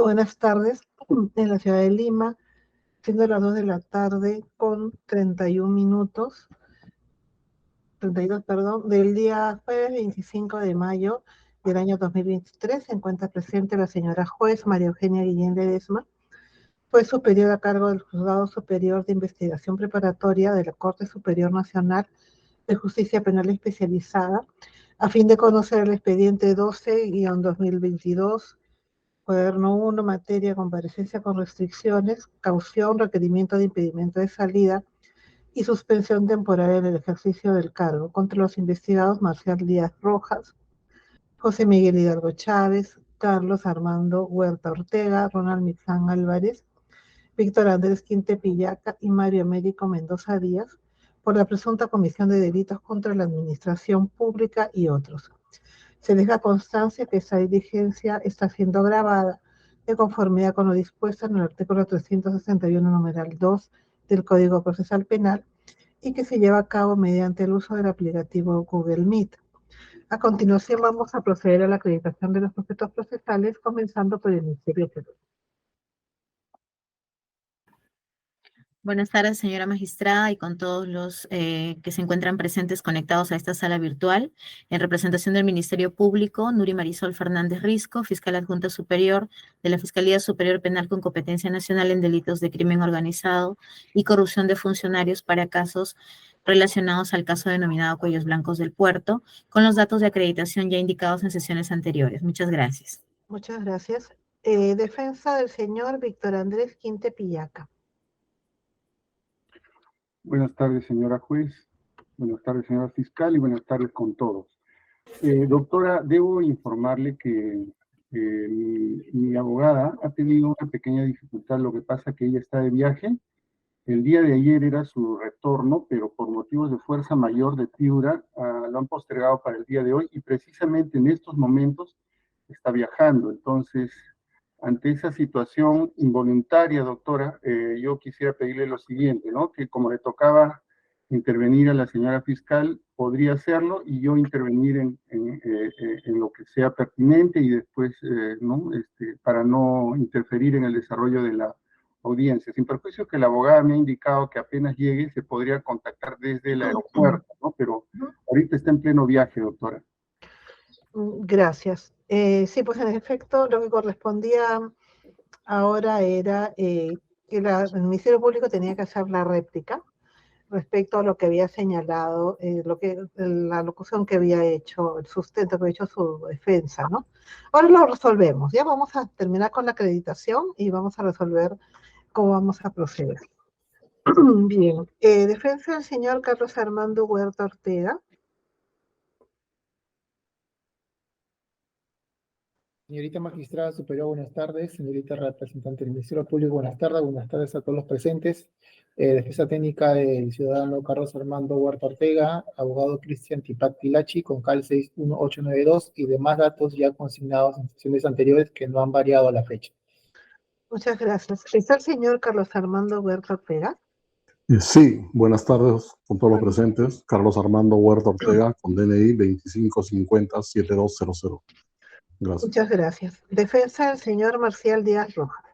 Buenas tardes. En la ciudad de Lima, siendo las 2 de la tarde con 31 minutos, 32, perdón, del día jueves 25 de mayo del año 2023, se encuentra presente la señora juez María Eugenia Guillén Ledesma, juez superior a cargo del Juzgado Superior de Investigación Preparatoria de la Corte Superior Nacional de Justicia Penal Especializada, a fin de conocer el expediente 12-2022, Cuaderno 1, materia comparecencia con restricciones, caución, requerimiento de impedimento de salida y suspensión temporal en el ejercicio del cargo contra los investigados Marcial Díaz Rojas, José Miguel Hidalgo Chávez, Carlos Armando Huerta Ortega, Ronald Mixán Álvarez, Víctor Andrés Quinte Pillaca y Mario Américo Mendoza Díaz por la presunta comisión de delitos contra la administración pública y otros. Se deja constancia que esta diligencia está siendo grabada de conformidad con lo dispuesto en el artículo 361, numeral 2 del Código Procesal Penal y que se lleva a cabo mediante el uso del aplicativo Google Meet. A continuación vamos a proceder a la acreditación de los sujetos procesales, comenzando por el Ministerio Público. Buenas tardes, señora magistrada, y con todos los que se encuentran presentes conectados a esta sala virtual. En representación del Ministerio Público, Nuri Marisol Fernández Risco, fiscal adjunta superior de la Fiscalía Superior Penal con competencia nacional en delitos de crimen organizado y corrupción de funcionarios para casos relacionados al caso denominado Cuellos Blancos del Puerto, con los datos de acreditación ya indicados en sesiones anteriores. Muchas gracias. Muchas gracias. Defensa del señor Víctor Andrés Quinte Pillaca. Buenas tardes, señora juez. Buenas tardes, señora fiscal, y buenas tardes con todos. Doctora, debo informarle que mi abogada ha tenido una pequeña dificultad. Lo que pasa es que ella está de viaje. El día de ayer era su retorno, pero por motivos de fuerza mayor de Piura, lo han postergado para el día de hoy y precisamente en estos momentos está viajando. Entonces, ante esa situación involuntaria, doctora, yo quisiera pedirle lo siguiente, ¿no? Que como le tocaba intervenir a la señora fiscal, podría hacerlo y yo intervenir en lo que sea pertinente y después, ¿no? Para no interferir en el desarrollo de la audiencia. Sin perjuicio que la abogada me ha indicado que apenas llegue se podría contactar desde el aeropuerto, ¿no? Pero ahorita está en pleno viaje, doctora. Gracias. Sí, pues en efecto lo que correspondía ahora era que el Ministerio Público tenía que hacer la réplica respecto a lo que había señalado, la locución que había hecho, el sustento que había hecho su defensa, ¿no? Ahora lo resolvemos. Ya vamos a terminar con la acreditación y vamos a resolver cómo vamos a proceder. Bien. Defensa del señor Carlos Armando Huerta Ortega. Señorita magistrada superior, buenas tardes. Señorita representante del Ministerio Público, buenas tardes a todos los presentes. Defensa técnica del ciudadano Carlos Armando Huerta Ortega, abogado Cristian Tipac Tilachi, con CAL 61892 y demás datos ya consignados en sesiones anteriores que no han variado a la fecha. Muchas gracias. ¿Está el señor Carlos Armando Huerta Ortega? Sí, buenas tardes con todos los presentes. Carlos Armando Huerta Ortega, con DNI 2550-7200. Gracias. Muchas gracias. Defensa del señor Marcial Díaz Rojas.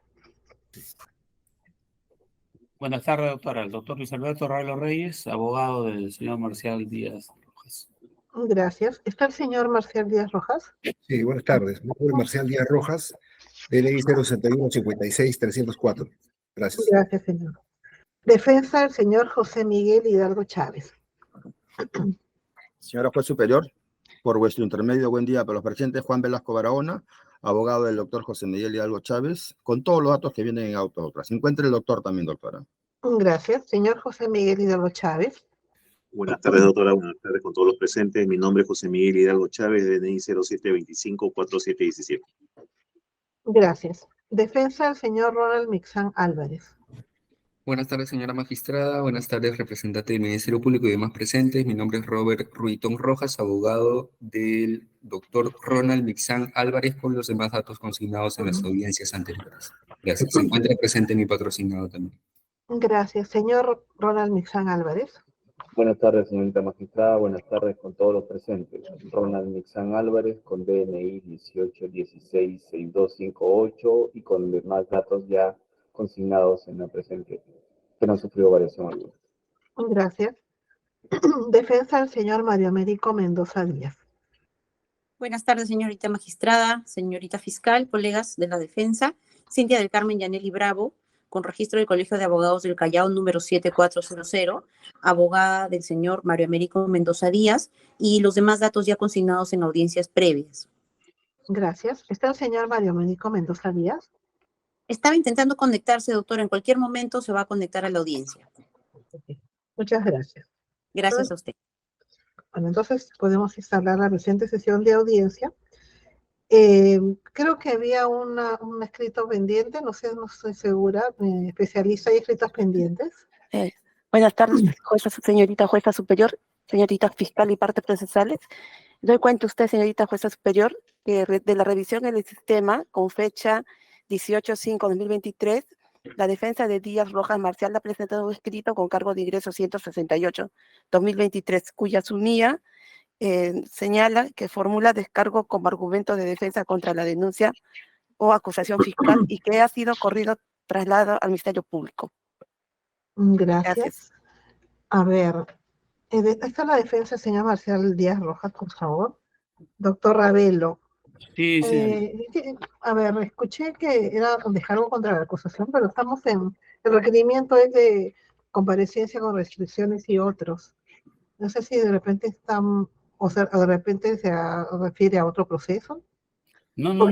Buenas tardes, doctora. El doctor Luis Alberto Raelo Reyes, abogado del señor Marcial Díaz Rojas. Gracias. ¿Está el señor Marcial Díaz Rojas? Sí, buenas tardes. Mi nombre es Marcial Díaz Rojas, DNI 061-56-304. Gracias. Gracias, señor. Defensa del señor José Miguel Hidalgo Chávez. Señora juez superior, por vuestro intermedio, buen día para los presentes. Juan Velasco Barahona, abogado del doctor José Miguel Hidalgo Chávez, con todos los datos que vienen en auto, doctora. Se encuentra el doctor también, doctora. Gracias. Señor José Miguel Hidalgo Chávez. Buenas tardes, doctora. Buenas tardes con todos los presentes. Mi nombre es José Miguel Hidalgo Chávez, DNI 0725-4717. Gracias. Defensa del señor Ronald Mixán Álvarez. Buenas tardes, señora magistrada. Buenas tardes, representante del Ministerio Público y demás presentes. Mi nombre es Robert Ruitón Rojas, abogado del doctor Ronald Mixán Álvarez, con los demás datos consignados en las audiencias anteriores. Gracias. Se encuentra presente mi patrocinado también. Gracias. Señor Ronald Mixán Álvarez. Buenas tardes, señorita magistrada. Buenas tardes con todos los presentes. Ronald Mixán Álvarez, con DNI 18166258 y con demás datos ya consignados en la presente, que no han sufrido variación alguna. Gracias. Defensa del señor Mario Américo Mendoza Díaz. Buenas tardes, señorita magistrada, señorita fiscal, colegas de la defensa. Cintia del Carmen Yaneli Bravo, con registro del Colegio de Abogados del Callao número 7400, abogada del señor Mario Américo Mendoza Díaz, y los demás datos ya consignados en audiencias previas. Gracias. ¿Está el señor Mario Américo Mendoza Díaz? Estaba intentando conectarse, doctora. En cualquier momento se va a conectar a la audiencia. Muchas gracias. Gracias a usted. Bueno, entonces podemos instalar la presente sesión de audiencia. Creo que había un escrito pendiente, no sé, no estoy segura. Especialista, ¿hay escritos pendientes? Buenas tardes, señorita jueza superior, señorita fiscal y partes procesales. Doy cuenta a usted, señorita jueza superior, que de la revisión en el sistema con fecha 18/5/2023, la defensa de Díaz Rojas Marcial ha presentado un escrito con cargo de ingreso 168/2023, cuya sumía señala que formula descargo como argumento de defensa contra la denuncia o acusación fiscal y que ha sido corrido traslado al Ministerio Público. Gracias. A ver, esta es la defensa del señor Marcial Díaz Rojas, por favor. Doctor Ravelo. Sí. A ver, escuché que era descargo contra la acusación, pero estamos en... El requerimiento es de comparecencia con restricciones y otros. No sé si de repente están... O sea, de repente se refiere a otro proceso. No.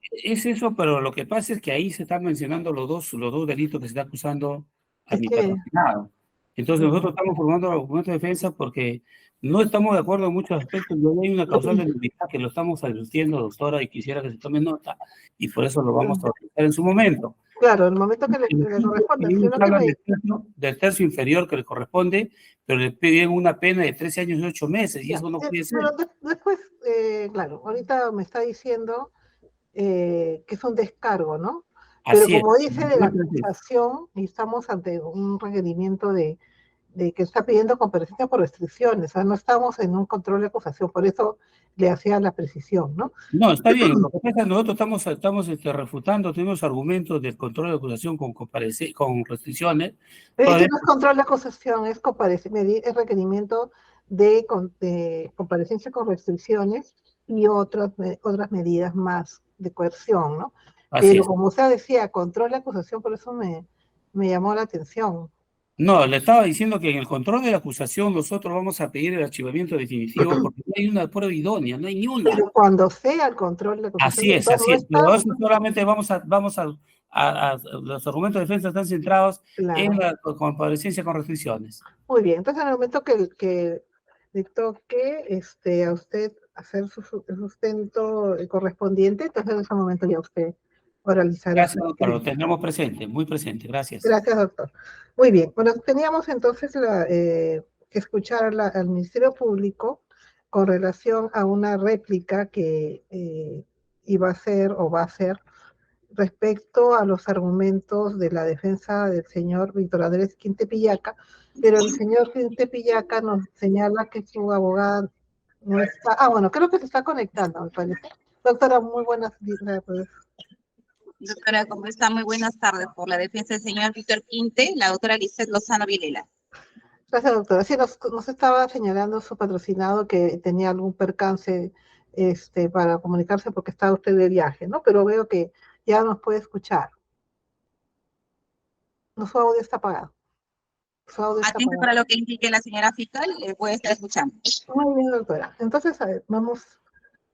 Es eso, pero lo que pasa es que ahí se están mencionando los dos delitos que se está acusando a mi patrocinado. Entonces nosotros estamos formando argumento de defensa porque no estamos de acuerdo en muchos aspectos. Yo hay una causal de nulidad que lo estamos advirtiendo, doctora, y quisiera que se tome nota, y por eso lo vamos a utilizar en su momento. Claro, en el momento que le corresponde. Del tercio inferior que le corresponde, pero le piden una pena de 13 años y 8 meses, y eso no puede ser. Pero después, claro, ahorita me está diciendo que es un descargo, ¿no? Pero Así como es. dice de la acusación, y estamos ante un requerimiento de que está pidiendo comparecencia por restricciones, o sea, no estamos en un control de acusación, por eso le hacía la precisión, ¿no? No, está bien, lo que pasa es que nosotros estamos refutando, tenemos argumentos del control de acusación con restricciones. Pero no es control de acusación, es requerimiento de comparecencia con restricciones y otras medidas más de coerción, ¿no? Pero como usted decía, control de acusación, por eso me llamó la atención. No, le estaba diciendo que en el control de la acusación nosotros vamos a pedir el archivamiento definitivo porque no hay una prueba idónea, no hay ni una. Pero cuando sea el control de la acusación... Así es. Pero eso solamente vamos a los argumentos de defensa están centrados en la comparecencia con restricciones. Muy bien, entonces en el momento que le toque a usted hacer su sustento correspondiente, entonces en ese momento ya usted oralizará. Gracias, doctor, lo tendremos presente, muy presente, gracias. Gracias, doctor. Muy bien, bueno, teníamos entonces que escuchar al Ministerio Público con relación a una réplica que iba a hacer o va a hacer respecto a los argumentos de la defensa del señor Víctor Andrés Quintepillaca, pero el señor Quintepillaca nos señala que su abogada no está... bueno, creo que se está conectando, me parece. Doctora, muy buenas tardes. Doctora, ¿cómo está? Muy buenas tardes. Por la defensa del señor Víctor Quinte, la doctora Lizeth Lozano Vilela. Gracias, doctora. Sí, nos estaba señalando su patrocinado que tenía algún percance para comunicarse porque estaba usted de viaje, ¿no? Pero veo que ya nos puede escuchar. Su audio está apagado. Atento para lo que indique la señora fiscal, puede estar escuchando. Muy bien, doctora. Entonces, a ver, vamos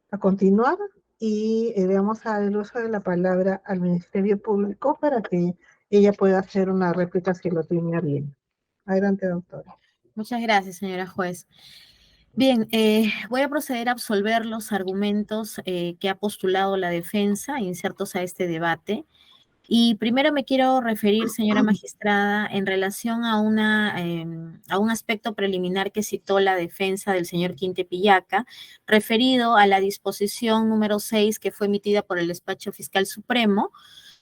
a continuar y le vamos a dar el uso de la palabra al Ministerio Público para que ella pueda hacer una réplica si lo tiene bien. Adelante, doctora. Muchas gracias, señora juez. Bien, voy a proceder a absolver los argumentos que ha postulado la defensa insertos a este debate. Y primero me quiero referir, señora magistrada, en relación a un aspecto preliminar que citó la defensa del señor Quintepillaca, referido a la disposición número 6 que fue emitida por el Despacho Fiscal Supremo,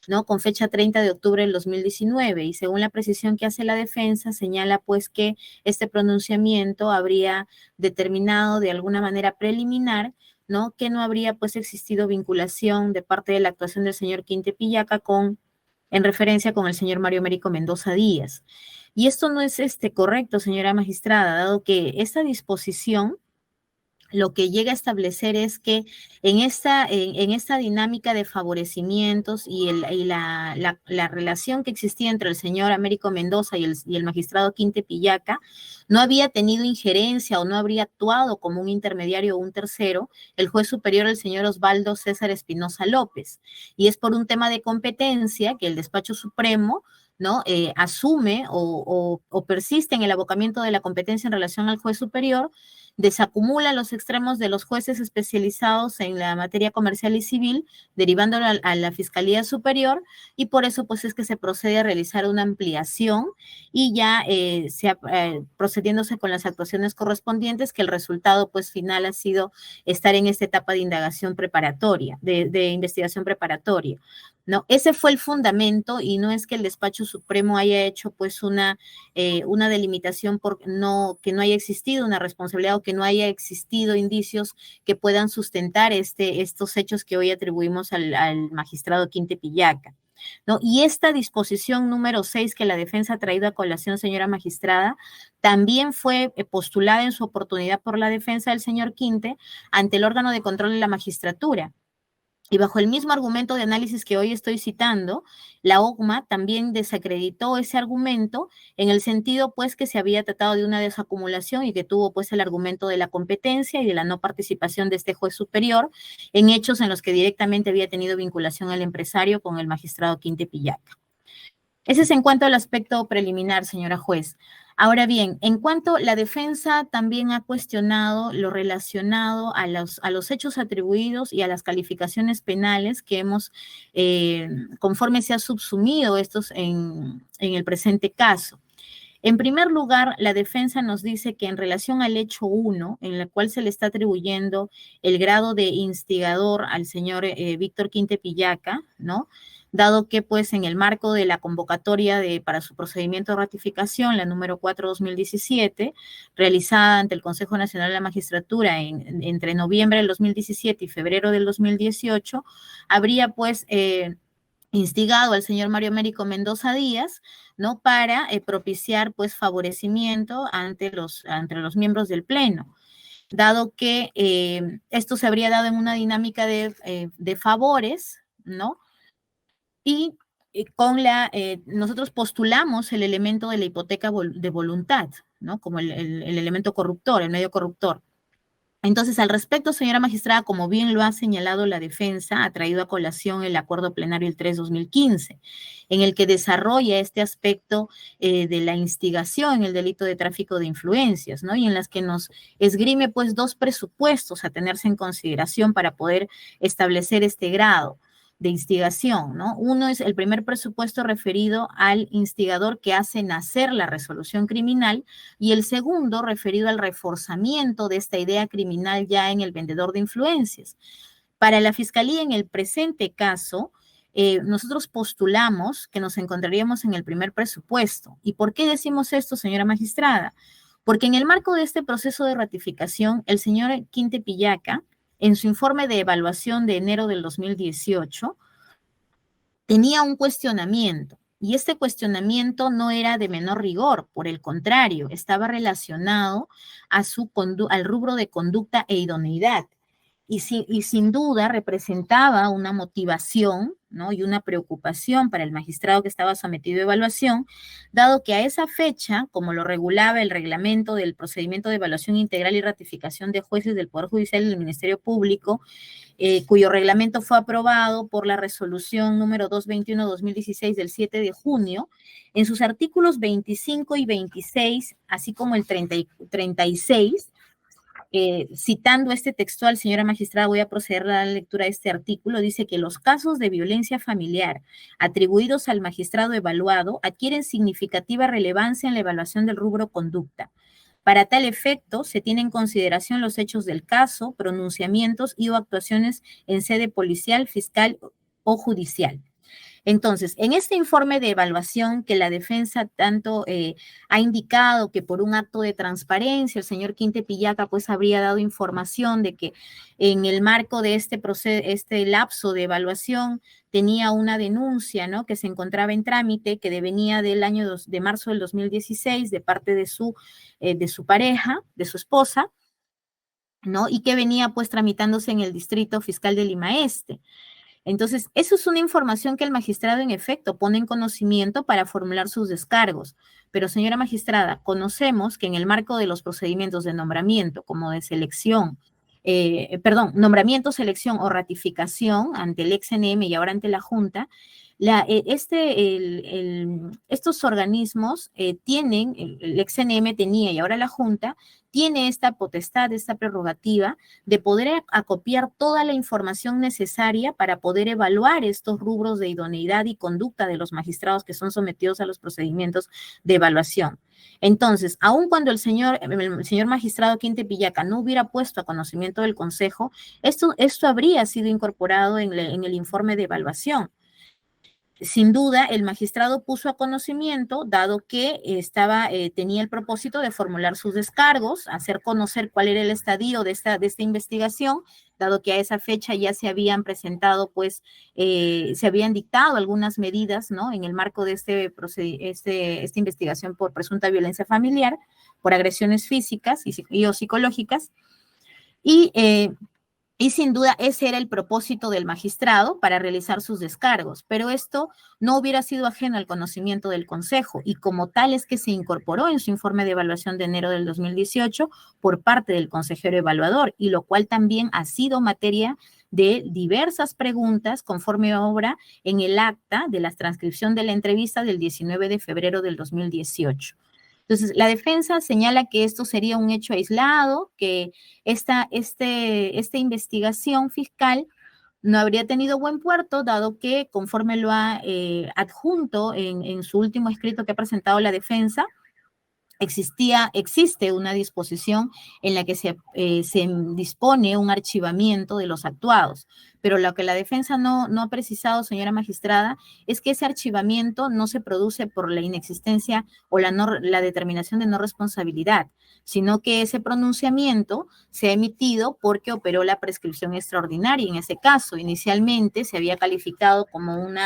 ¿no? Con fecha 30 de octubre del 2019, y según la precisión que hace la defensa, señala pues que este pronunciamiento habría determinado de alguna manera preliminar, ¿no? Que no habría pues existido vinculación de parte de la actuación del señor Quinte Pillaca en referencia con el señor Mario Américo Mendoza Díaz. Y esto no es correcto, señora magistrada, dado que esta disposición lo que llega a establecer es que en esta dinámica de favorecimientos y la relación que existía entre el señor Américo Mendoza y el magistrado Quinte Pillaca, no había tenido injerencia o no habría actuado como un intermediario o un tercero el juez superior, el señor Osvaldo César Espinosa López. Y es por un tema de competencia que el despacho supremo, ¿no? Asume o persiste en el abocamiento de la competencia en relación al juez superior, desacumula los extremos de los jueces especializados en la materia comercial y civil, derivándolo a la Fiscalía Superior, y por eso pues es que se procede a realizar una ampliación y ya procediéndose con las actuaciones correspondientes, que el resultado pues final ha sido estar en esta etapa de indagación preparatoria, de investigación preparatoria, ¿no? Ese fue el fundamento, y no es que el despacho supremo haya hecho pues una delimitación que no haya existido una responsabilidad o que no haya existido indicios que puedan sustentar estos hechos que hoy atribuimos al magistrado Quinte Pillaca, ¿no? Y esta disposición número 6 que la defensa ha traído a colación, señora magistrada, también fue postulada en su oportunidad por la defensa del señor Quinte ante el órgano de control de la magistratura. Y bajo el mismo argumento de análisis que hoy estoy citando, la OCMA también desacreditó ese argumento en el sentido pues que se había tratado de una desacumulación y que tuvo pues el argumento de la competencia y de la no participación de este juez superior en hechos en los que directamente había tenido vinculación el empresario con el magistrado Quinte Pillaca. Ese es en cuanto al aspecto preliminar, señora juez. Ahora bien, en cuanto la defensa también ha cuestionado lo relacionado a los hechos atribuidos y a las calificaciones penales que hemos, conforme se ha subsumido estos en el presente caso. En primer lugar, la defensa nos dice que en relación al hecho 1, en el cual se le está atribuyendo el grado de instigador al señor Víctor Quinte Pillaca, ¿no? Dado que pues en el marco de la convocatoria para su procedimiento de ratificación, la número 4/2017, realizada ante el Consejo Nacional de la Magistratura entre noviembre del 2017 y febrero del 2018, habría pues instigado al señor Mario Américo Mendoza Díaz, ¿no? Para propiciar pues favorecimiento entre los miembros del Pleno, dado que esto se habría dado en una dinámica de favores, ¿no? Y nosotros postulamos el elemento de la hipoteca de voluntad, ¿no? Como el elemento corruptor, el medio corruptor. Entonces, al respecto, señora magistrada, como bien lo ha señalado la defensa, ha traído a colación el acuerdo plenario el 3/2015, en el que desarrolla este aspecto de la instigación en el delito de tráfico de influencias, ¿no? Y en las que nos esgrime, pues, dos presupuestos a tenerse en consideración para poder establecer este grado de instigación, ¿no? Uno es el primer presupuesto referido al instigador que hace nacer la resolución criminal, y el segundo referido al reforzamiento de esta idea criminal ya en el vendedor de influencias. Para la Fiscalía, en el presente caso, nosotros postulamos que nos encontraríamos en el primer presupuesto. ¿Y por qué decimos esto, señora magistrada? Porque en el marco de este proceso de ratificación, el señor Quinte Pillaca, en su informe de evaluación de enero del 2018, tenía un cuestionamiento, y este cuestionamiento no era de menor rigor, por el contrario, estaba relacionado al rubro de conducta e idoneidad, y sin duda representaba una motivación, ¿no? Y una preocupación para el magistrado que estaba sometido a evaluación, dado que a esa fecha, como lo regulaba el reglamento del procedimiento de evaluación integral y ratificación de jueces del Poder Judicial y del Ministerio Público, cuyo reglamento fue aprobado por la resolución número 221/2016 del 7 de junio, en sus artículos 25 y 26, así como el 36, citando este textual, señora magistrada, voy a proceder a la lectura de este artículo, dice que los casos de violencia familiar atribuidos al magistrado evaluado adquieren significativa relevancia en la evaluación del rubro conducta. Para tal efecto, se tienen en consideración los hechos del caso, pronunciamientos y o actuaciones en sede policial, fiscal o judicial. Entonces, en este informe de evaluación que la defensa tanto ha indicado que por un acto de transparencia el señor Quinte Pillaca pues habría dado información de que en el marco de este lapso de evaluación tenía una denuncia, ¿no?, que se encontraba en trámite, que venía del año de marzo del 2016 de parte de su pareja, de su esposa, ¿no?, y que venía pues tramitándose en el Distrito Fiscal de Lima Este. Entonces, eso es una información que el magistrado en efecto pone en conocimiento para formular sus descargos. Pero, señora magistrada, conocemos que en el marco de los procedimientos de nombramiento, como de selección, nombramiento, selección o ratificación ante el ex-CNM y ahora ante la Junta, estos organismos tienen, el ex-CNM tenía y ahora la Junta, tiene esta potestad, esta prerrogativa de poder acopiar toda la información necesaria para poder evaluar estos rubros de idoneidad y conducta de los magistrados que son sometidos a los procedimientos de evaluación. Entonces, aun cuando el señor magistrado Quinte Pillaca no hubiera puesto a conocimiento del Consejo, esto habría sido incorporado en el informe de evaluación. Sin duda, el magistrado puso a conocimiento, dado que tenía el propósito de formular sus descargos, hacer conocer cuál era el estadio de esta investigación, dado que a esa fecha ya se habían presentado, pues, se habían dictado algunas medidas, ¿no?, en el marco de esta investigación por presunta violencia familiar, por agresiones físicas y o psicológicas, y sin duda ese era el propósito del magistrado para realizar sus descargos, pero esto no hubiera sido ajeno al conocimiento del Consejo y como tal es que se incorporó en su informe de evaluación de enero del 2018 por parte del consejero evaluador y lo cual también ha sido materia de diversas preguntas conforme obra en el acta de la transcripción de la entrevista del 19 de febrero del 2018. Entonces, la defensa señala que esto sería un hecho aislado, que esta investigación fiscal no habría tenido buen puerto, dado que, conforme lo ha adjunto en su último escrito que ha presentado la defensa, existe una disposición en la que se dispone un archivamiento de los actuados, pero lo que la defensa no ha precisado, señora magistrada, es que ese archivamiento no se produce por la inexistencia o la determinación de no responsabilidad, sino que ese pronunciamiento se ha emitido porque operó la prescripción extraordinaria. En ese caso, inicialmente se había calificado como un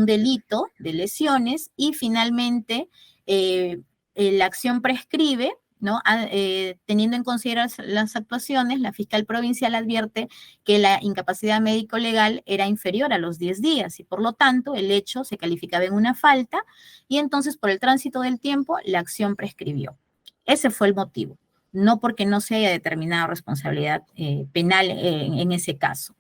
delito de lesiones y finalmente la acción prescribe, ¿no? Teniendo en consideración las actuaciones, la fiscal provincial advierte que la incapacidad médico-legal era inferior a los 10 días y por lo tanto el hecho se calificaba en una falta y entonces por el tránsito del tiempo la acción prescribió. Ese fue el motivo, no porque no se haya determinado responsabilidad penal en ese caso.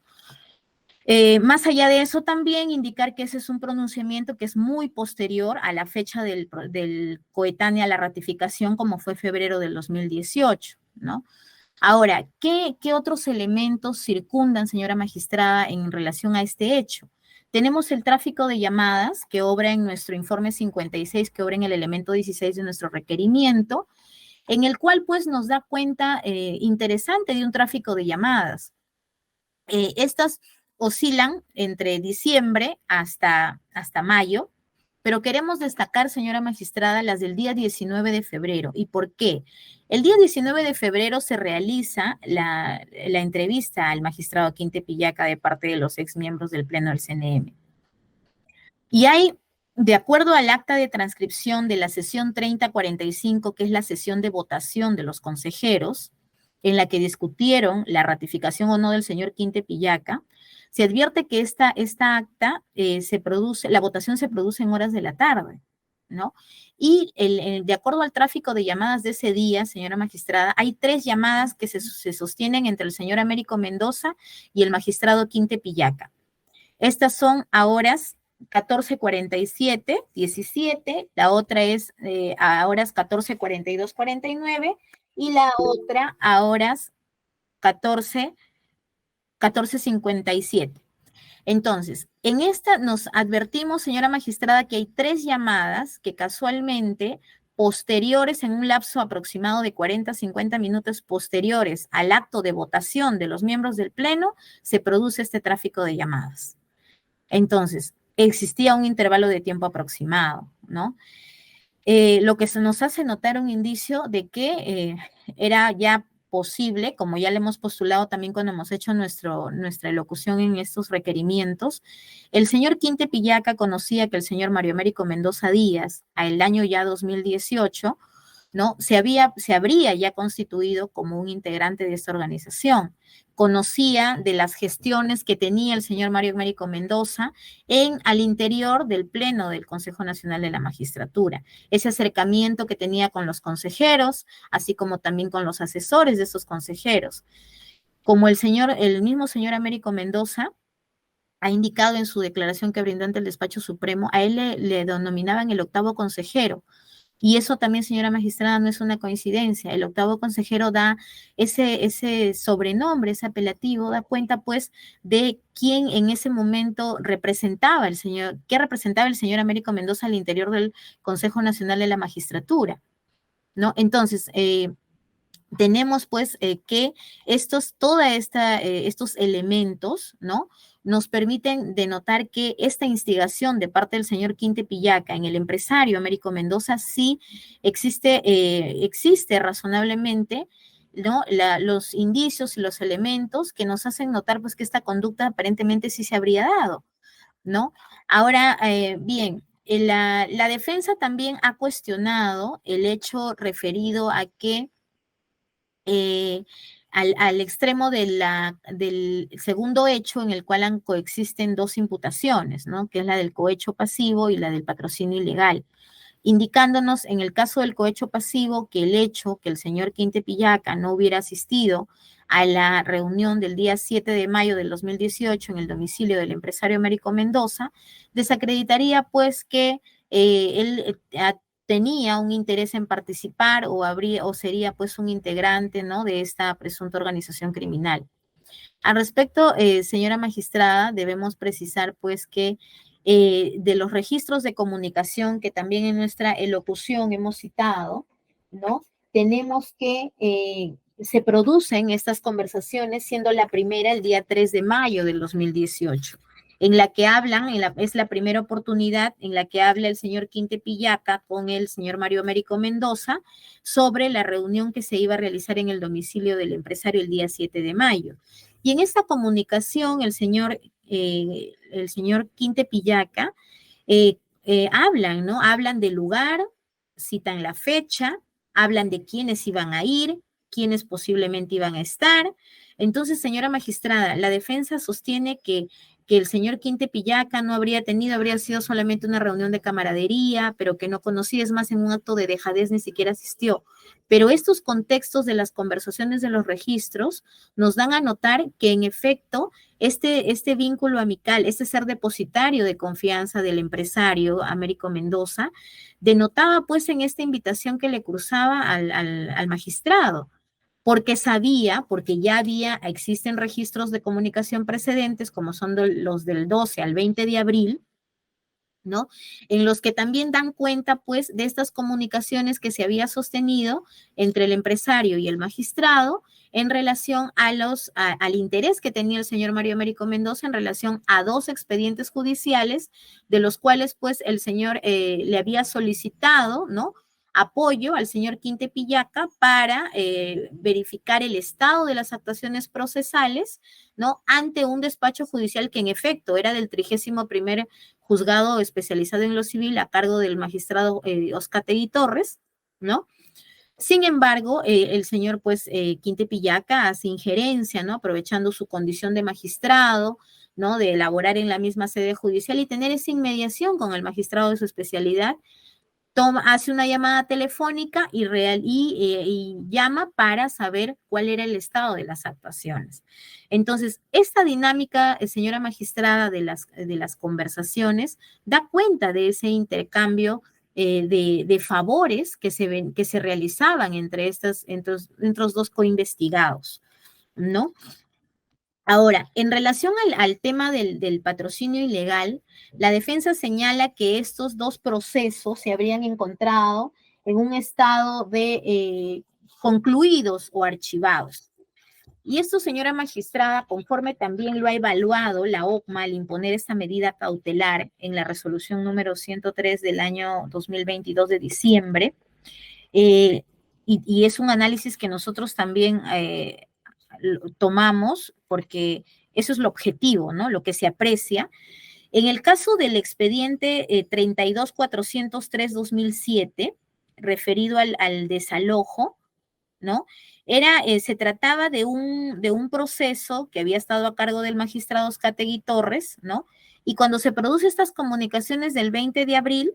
Más allá de eso, también indicar que ese es un pronunciamiento que es muy posterior a la fecha del coetánea a la ratificación, como fue febrero del 2018, ¿no? Ahora, ¿qué otros elementos circundan, señora magistrada, en relación a este hecho? Tenemos el tráfico de llamadas que obra en nuestro informe 56, que obra en el elemento 16 de nuestro requerimiento, en el cual pues nos da cuenta interesante de un tráfico de llamadas. Estas oscilan entre diciembre hasta mayo, pero queremos destacar, señora magistrada, las del día 19 de febrero. ¿Y por qué? El día 19 de febrero se realiza la entrevista al magistrado Quinte Pillaca de parte de los exmiembros del Pleno del CNM. Y hay, de acuerdo al acta de transcripción de la sesión 3045, que es la sesión de votación de los consejeros, en la que discutieron la ratificación o no del señor Quinte Pillaca, se advierte que esta acta la votación se produce en horas de la tarde, ¿no? Y de acuerdo al tráfico de llamadas de ese día, señora magistrada, hay 3 llamadas que se sostienen entre el señor Américo Mendoza y el magistrado Quinte Pillaca. Estas son a horas 14:47, 17, la otra es a horas 14:42, 49 y la otra a horas 14:57. Entonces, en esta nos advertimos, señora magistrada, que hay 3 llamadas que casualmente posteriores, en un lapso aproximado de 40 a 50 minutos posteriores al acto de votación de los miembros del Pleno, se produce este tráfico de llamadas. Entonces, existía un intervalo de tiempo aproximado, ¿no? Lo que se nos hace notar un indicio de que era ya posible, como ya le hemos postulado también cuando hemos hecho nuestra elocución en estos requerimientos, el señor Quinte Pillaca conocía que el señor Mario Américo Mendoza Díaz, al año ya 2018, ¿no? Se habría ya constituido como un integrante de esta organización. Conocía de las gestiones que tenía el señor Mario Américo Mendoza al interior del Pleno del Consejo Nacional de la Magistratura. Ese acercamiento que tenía con los consejeros, así como también con los asesores de esos consejeros. Como el mismo señor Américo Mendoza ha indicado en su declaración que brindó ante el Despacho Supremo, a él le denominaban el octavo consejero. Y eso también, señora magistrada, no es una coincidencia. El octavo consejero da ese sobrenombre, ese apelativo, da cuenta pues de quién en ese momento representaba el señor Américo Mendoza al interior del Consejo Nacional de la Magistratura, ¿no? Entonces, tenemos pues que estos elementos, ¿no?, nos permiten denotar que esta instigación de parte del señor Quinte Pillaca en el empresario Américo Mendoza sí existe razonablemente, ¿no?, los indicios y los elementos que nos hacen notar pues que esta conducta aparentemente sí se habría dado, ¿no? Ahora, bien, la defensa también ha cuestionado el hecho referido a que al extremo del segundo hecho en el cual coexisten dos imputaciones, ¿no?, que es la del cohecho pasivo y la del patrocinio ilegal, indicándonos en el caso del cohecho pasivo que el hecho que el señor Quinte Pillaca no hubiera asistido a la reunión del día 7 de mayo del 2018 en el domicilio del empresario Américo Mendoza, desacreditaría pues que él tenía un interés en participar o sería pues un integrante, ¿no?, de esta presunta organización criminal. Al respecto, señora magistrada, debemos precisar pues que de los registros de comunicación que también en nuestra elocución hemos citado, ¿no?, tenemos que se producen estas conversaciones, siendo la primera el día 3 de mayo del 2018. En la que hablan, es la primera oportunidad en la que habla el señor Quinte Pillaca con el señor Mario Américo Mendoza sobre la reunión que se iba a realizar en el domicilio del empresario el día 7 de mayo. Y en esta comunicación el señor Quinte Pillaca hablan, ¿no? Hablan del lugar, citan la fecha, hablan de quiénes iban a ir, quiénes posiblemente iban a estar. Entonces, señora magistrada, la defensa sostiene que el señor Quinte Pillaca no habría sido solamente una reunión de camaradería, pero que no conocía, es más, en un acto de dejadez ni siquiera asistió. Pero estos contextos de las conversaciones de los registros nos dan a notar que, en efecto, este vínculo amical, este ser depositario de confianza del empresario Américo Mendoza, denotaba pues en esta invitación que le cruzaba al magistrado, porque ya existen registros de comunicación precedentes, como son los del 12 al 20 de abril, ¿no?, en los que también dan cuenta, pues, de estas comunicaciones que se había sostenido entre el empresario y el magistrado en relación al interés que tenía el señor Mario Américo Mendoza en relación a dos expedientes judiciales, de los cuales, pues, el señor le había solicitado, ¿no?, apoyo al señor Quinte Pillaca para verificar el estado de las actuaciones procesales, ¿no?, ante un despacho judicial que en efecto era del 31º juzgado especializado en lo civil a cargo del magistrado Oscategui Torres, ¿no? Sin embargo, el señor pues Quinte Pillaca hace injerencia, ¿no?, aprovechando su condición de magistrado, ¿no?, de elaborar en la misma sede judicial y tener esa inmediación con el magistrado de su especialidad. Hace una llamada telefónica y llama para saber cuál era el estado de las actuaciones. Entonces, esta dinámica, señora magistrada, de las conversaciones, da cuenta de ese intercambio de favores que se realizaban entre los dos coinvestigados, ¿no? Ahora, en relación al tema del patrocinio ilegal, la defensa señala que estos dos procesos se habrían encontrado en un estado de concluidos o archivados. Y esto, señora magistrada, conforme también lo ha evaluado la OCMA al imponer esta medida cautelar en la resolución número 103 del año 2022 de diciembre, y es un análisis que nosotros también tomamos porque eso es lo objetivo, ¿no? Lo que se aprecia. En el caso del expediente 32403-2007, referido al desalojo, ¿no? Se trataba de un proceso que había estado a cargo del magistrado Oscategui Torres, ¿no? Y cuando se producen estas comunicaciones del 20 de abril,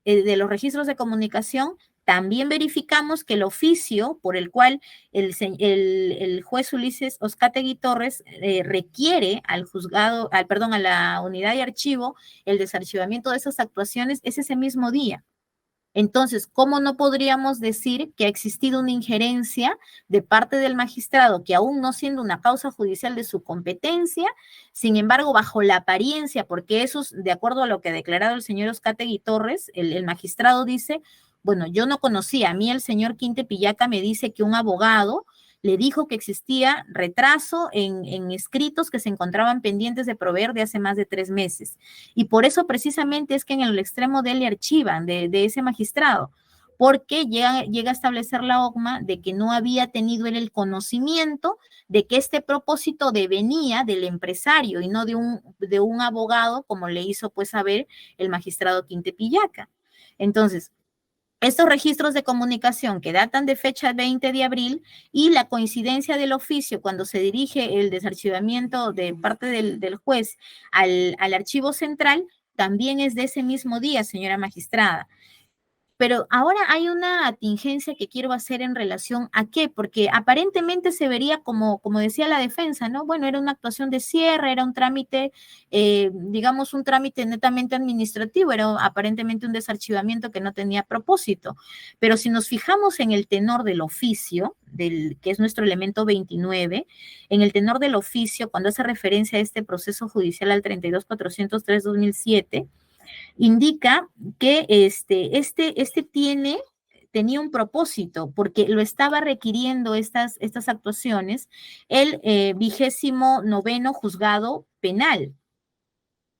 de los registros de comunicación, también verificamos que el oficio por el cual el juez Ulises Oscategui Torres requiere al juzgado, a la unidad de archivo, el desarchivamiento de esas actuaciones es ese mismo día. Entonces, ¿cómo no podríamos decir que ha existido una injerencia de parte del magistrado que aún no siendo una causa judicial de su competencia, sin embargo, bajo la apariencia, porque eso es de acuerdo a lo que ha declarado el señor Oscategui Torres, el magistrado dice, bueno, yo no conocía, a mí el señor Quinte Pillaca me dice que un abogado le dijo que existía retraso en escritos que se encontraban pendientes de proveer de hace más de 3 meses. Y por eso precisamente es que en el extremo de él le archivan de ese magistrado, porque llega a establecer la OCMA de que no había tenido él el conocimiento de que este propósito devenía del empresario y no de un abogado, como le hizo pues saber el magistrado Quinte Pillaca. Entonces, estos registros de comunicación que datan de fecha 20 de abril y la coincidencia del oficio cuando se dirige el desarchivamiento de parte del juez al archivo central, también es de ese mismo día, señora magistrada. Pero ahora hay una atingencia que quiero hacer en relación a qué, porque aparentemente se vería como decía la defensa, ¿no? Bueno, era una actuación de cierre, era un trámite, digamos, un trámite netamente administrativo, era aparentemente un desarchivamiento que no tenía propósito. Pero si nos fijamos en el tenor del oficio, que es nuestro elemento 29, en el tenor del oficio, cuando hace referencia a este proceso judicial al 32403-2007, indica que tenía un propósito, porque lo estaba requiriendo estas actuaciones el 29º juzgado penal,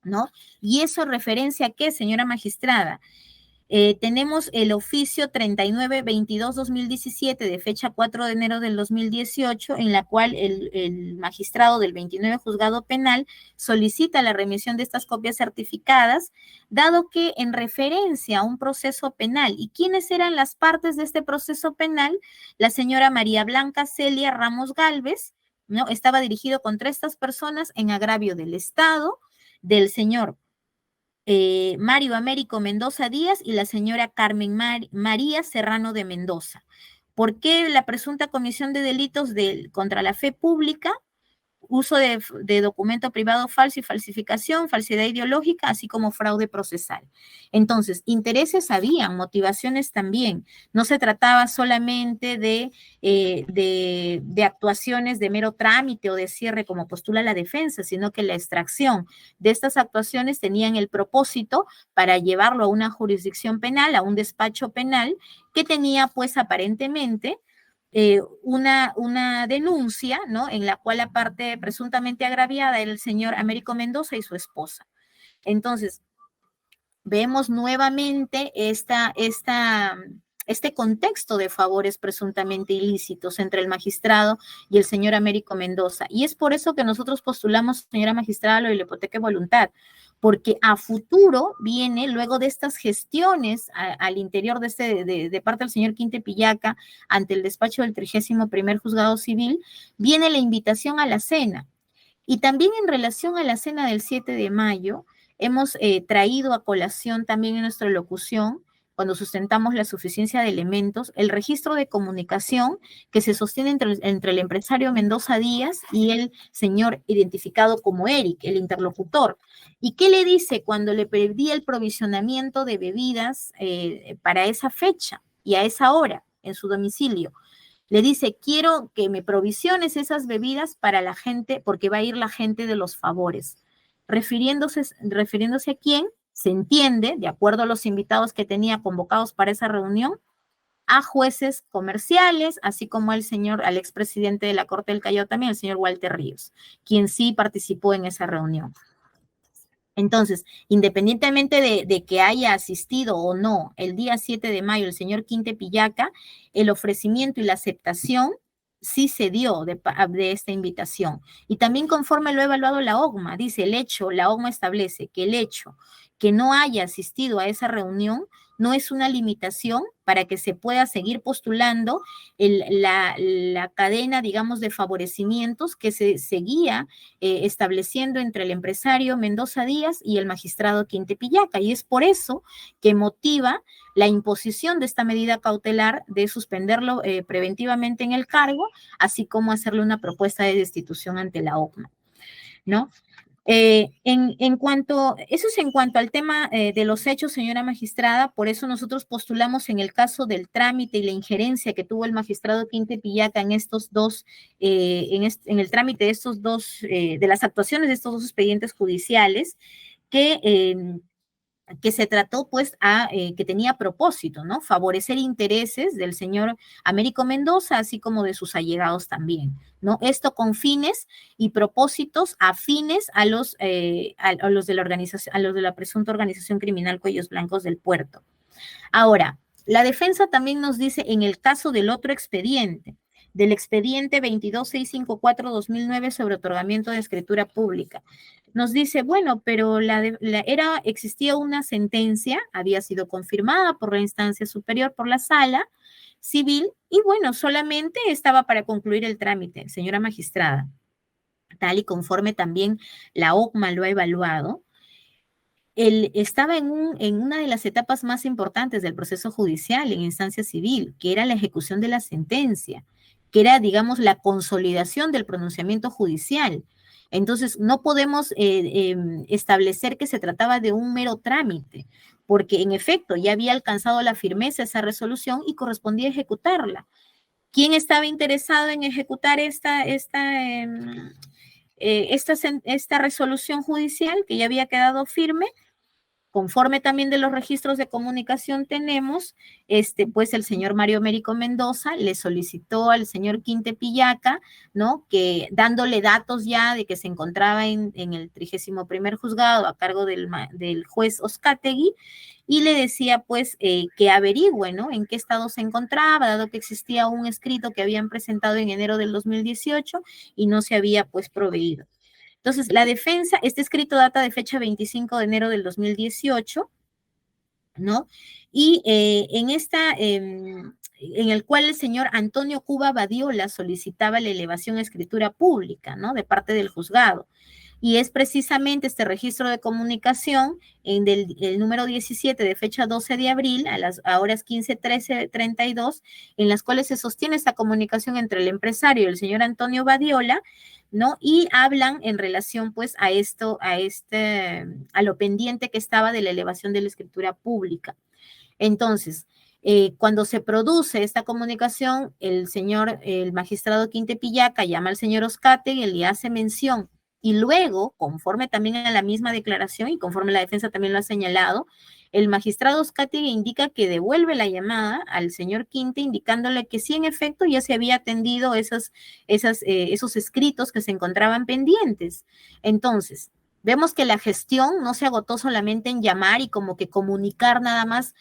¿no? Y eso referencia a qué, señora magistrada. Tenemos el oficio 3922-2017 de fecha 4 de enero del 2018, en la cual el magistrado del 29 juzgado penal solicita la remisión de estas copias certificadas, dado que en referencia a un proceso penal. ¿Y quiénes eran las partes de este proceso penal? La señora María Blanca Celia Ramos Gálvez, ¿no? Estaba dirigido contra estas personas en agravio del Estado, del señor Mario Américo Mendoza Díaz y la señora Carmen María Serrano de Mendoza. ¿Por qué la presunta comisión de delitos contra la fe pública? Uso de documento privado falso y falsificación, falsedad ideológica, así como fraude procesal. Entonces, intereses habían, motivaciones también. No se trataba solamente de actuaciones de mero trámite o de cierre como postula la defensa, sino que la extracción de estas actuaciones tenían el propósito para llevarlo a una jurisdicción penal, a un despacho penal, que tenía pues aparentemente una denuncia, ¿no? En la cual la parte presuntamente agraviada era el señor Américo Mendoza y su esposa. Entonces, vemos nuevamente este contexto de favores presuntamente ilícitos entre el magistrado y el señor Américo Mendoza. Y es por eso que nosotros postulamos, señora magistrada, lo de la hipoteca de voluntad, porque a futuro viene, luego de estas gestiones al interior de parte del señor Quinte Pillaca ante el despacho del 31º Juzgado Civil, viene la invitación a la cena. Y también en relación a la cena del 7 de mayo, hemos traído a colación también en nuestra locución, cuando sustentamos la suficiencia de elementos, el registro de comunicación que se sostiene entre el empresario Mendoza Díaz y el señor identificado como Eric, el interlocutor. ¿Y qué le dice cuando le pedía el provisionamiento de bebidas para esa fecha y a esa hora en su domicilio? Le dice, quiero que me provisiones esas bebidas para la gente, porque va a ir la gente de los favores. Refiriéndose a quién, se entiende, de acuerdo a los invitados que tenía convocados para esa reunión, a jueces comerciales, así como al expresidente de la Corte del Callao también, el señor Walter Ríos, quien sí participó en esa reunión. Entonces, independientemente de que haya asistido o no el día 7 de mayo el señor Quinte Pillaca, el ofrecimiento y la aceptación sí se dio de esta invitación. Y también conforme lo ha evaluado la OCMA, dice la OCMA establece que el hecho que no haya asistido a esa reunión no es una limitación para que se pueda seguir postulando la cadena, digamos, de favorecimientos que se seguía estableciendo entre el empresario Mendoza Díaz y el magistrado Quinte Pillaca. Y es por eso que motiva la imposición de esta medida cautelar de suspenderlo preventivamente en el cargo, así como hacerle una propuesta de destitución ante la OCMA, ¿no? Eso es en cuanto al tema de los hechos, señora magistrada. Por eso nosotros postulamos en el caso del trámite y la injerencia que tuvo el magistrado Quinte Pillaca en estos dos, en el trámite de estos dos, de las actuaciones de estos dos expedientes judiciales, que se trató pues que tenía propósito, ¿no? Favorecer intereses del señor Américo Mendoza, así como de sus allegados también, ¿no? Esto con fines y propósitos afines a los de la organización, a los de la presunta organización criminal Cuellos Blancos del Puerto. Ahora, la defensa también nos dice en el caso del otro expediente, del expediente 22654-2009 sobre otorgamiento de escritura pública. Nos dice, bueno, pero existía una sentencia, había sido confirmada por la instancia superior, por la sala civil, y bueno, solamente estaba para concluir el trámite, señora magistrada. Tal y conforme también la OCMA lo ha evaluado, él estaba en una de las etapas más importantes del proceso judicial en instancia civil, que era la ejecución de la sentencia, que era, digamos, la consolidación del pronunciamiento judicial. Entonces, no podemos establecer que se trataba de un mero trámite, porque en efecto ya había alcanzado la firmeza esa resolución y correspondía ejecutarla. ¿Quién estaba interesado en ejecutar esta resolución judicial que ya había quedado firme? Conforme también de los registros de comunicación tenemos, pues el señor Mario Américo Mendoza le solicitó al señor Quinte Pillaca, ¿no? Que dándole datos ya de que se encontraba en el 31º juzgado a cargo del juez Oscategui, y le decía pues que averigüe, ¿no? En qué estado se encontraba, dado que existía un escrito que habían presentado en enero del 2018 y no se había pues proveído. Entonces, la defensa, este escrito data de fecha 25 de enero del 2018, ¿no? Y en el cual el señor Antonio Cuba Badiola solicitaba la elevación a escritura pública, ¿no? De parte del juzgado. Y es precisamente este registro de comunicación el número 17 de fecha 12 de abril a las horas 15:32, en las cuales se sostiene esta comunicación entre el empresario y el señor Antonio Badiola, ¿no? Y hablan en relación pues a lo pendiente que estaba de la elevación de la escritura pública. Entonces, cuando se produce esta comunicación, el magistrado Quinte Pillaca llama al señor Oscategui y le hace mención. Y luego, conforme también a la misma declaración y conforme la defensa también lo ha señalado, el magistrado Oscategui indica que devuelve la llamada al señor Quinte, indicándole que sí, en efecto, ya se había atendido esos escritos que se encontraban pendientes. Entonces, vemos que la gestión no se agotó solamente en llamar y como que comunicar nada más,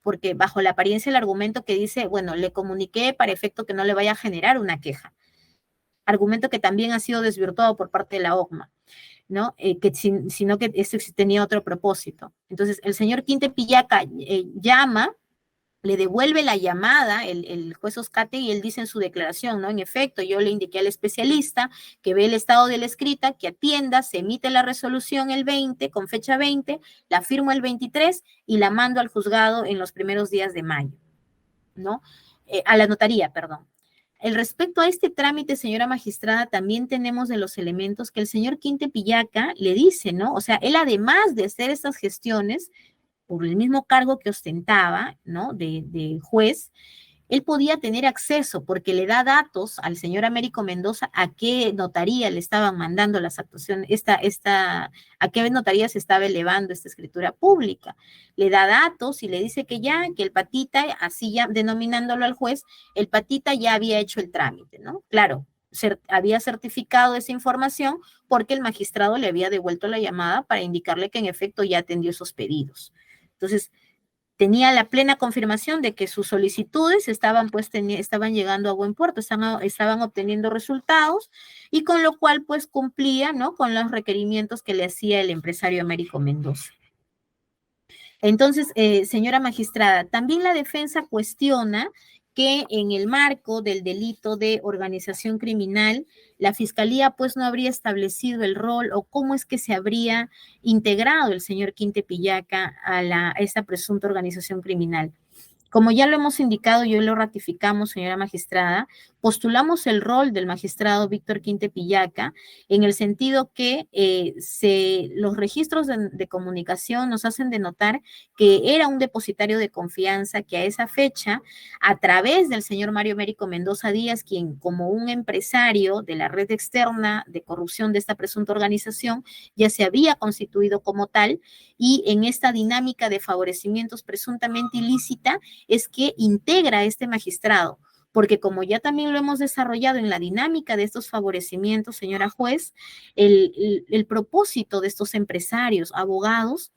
porque bajo la apariencia del argumento que dice, bueno, le comuniqué para efecto que no le vaya a generar una queja. Argumento que también ha sido desvirtuado por parte de la OCMA, ¿no? Sino que esto tenía otro propósito. Entonces, el señor Quinte Pillaca llama, le devuelve la llamada el juez Oscategui y él dice en su declaración, ¿no? En efecto, yo le indiqué al especialista que ve el estado de la escrita, que atienda, se emite la resolución el 20, con fecha 20, la firmo el 23 y la mando al juzgado en los primeros días de mayo, ¿no? A la notaría, perdón. Respecto a este trámite, señora magistrada, también tenemos de los elementos que el señor Quinte Pillaca le dice, ¿no? O sea, él además de hacer estas gestiones, por el mismo cargo que ostentaba, ¿no? De juez, él podía tener acceso porque le da datos al señor Américo Mendoza a qué notaría le estaban mandando las actuaciones, a qué notaría se estaba elevando esta escritura pública. Le da datos y le dice que ya, que el patita, así ya denominándolo al juez, el patita ya había hecho el trámite, ¿no? Claro, había certificado esa información porque el magistrado le había devuelto la llamada para indicarle que en efecto ya atendió esos pedidos. Entonces, tenía la plena confirmación de que sus solicitudes estaban llegando a buen puerto, estaban obteniendo resultados, y con lo cual pues cumplía, ¿no?, con los requerimientos que le hacía el empresario Américo Mendoza. Entonces, señora magistrada, también la defensa cuestiona que en el marco del delito de organización criminal, la Fiscalía pues no habría establecido el rol o cómo es que se habría integrado el señor Quinte Pillaca a esta presunta organización criminal. Como ya lo hemos indicado y hoy lo ratificamos, señora magistrada, postulamos el rol del magistrado Víctor Quinte Pillaca en el sentido que los registros de comunicación nos hacen denotar que era un depositario de confianza que a esa fecha, a través del señor Mario Américo Mendoza Díaz, quien como un empresario de la red externa de corrupción de esta presunta organización, ya se había constituido como tal, y en esta dinámica de favorecimientos presuntamente ilícita, es que integra a este magistrado, porque como ya también lo hemos desarrollado en la dinámica de estos favorecimientos, señora juez, el propósito de estos empresarios, abogados,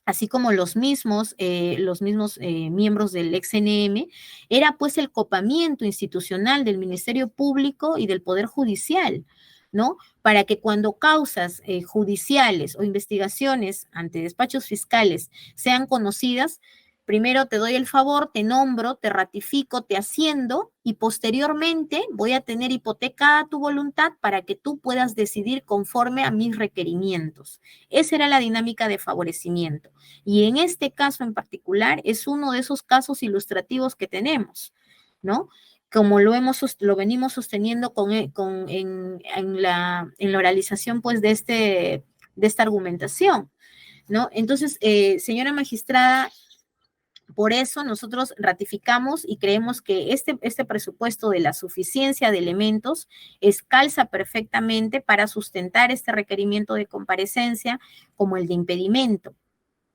así como los mismos miembros del ex-CNM, era pues el copamiento institucional del Ministerio Público y del Poder Judicial, ¿no? Para que cuando causas judiciales o investigaciones ante despachos fiscales sean conocidas, primero te doy el favor, te nombro, te ratifico, te asciendo, y posteriormente voy a tener hipotecada tu voluntad para que tú puedas decidir conforme a mis requerimientos. Esa era la dinámica de favorecimiento. Y en este caso en particular es uno de esos casos ilustrativos que tenemos, ¿no? Como lo venimos sosteniendo en la oralización pues de esta argumentación, ¿no? Entonces, señora magistrada, por eso nosotros ratificamos y creemos que este presupuesto de la suficiencia de elementos calza perfectamente para sustentar este requerimiento de comparecencia como el de impedimento.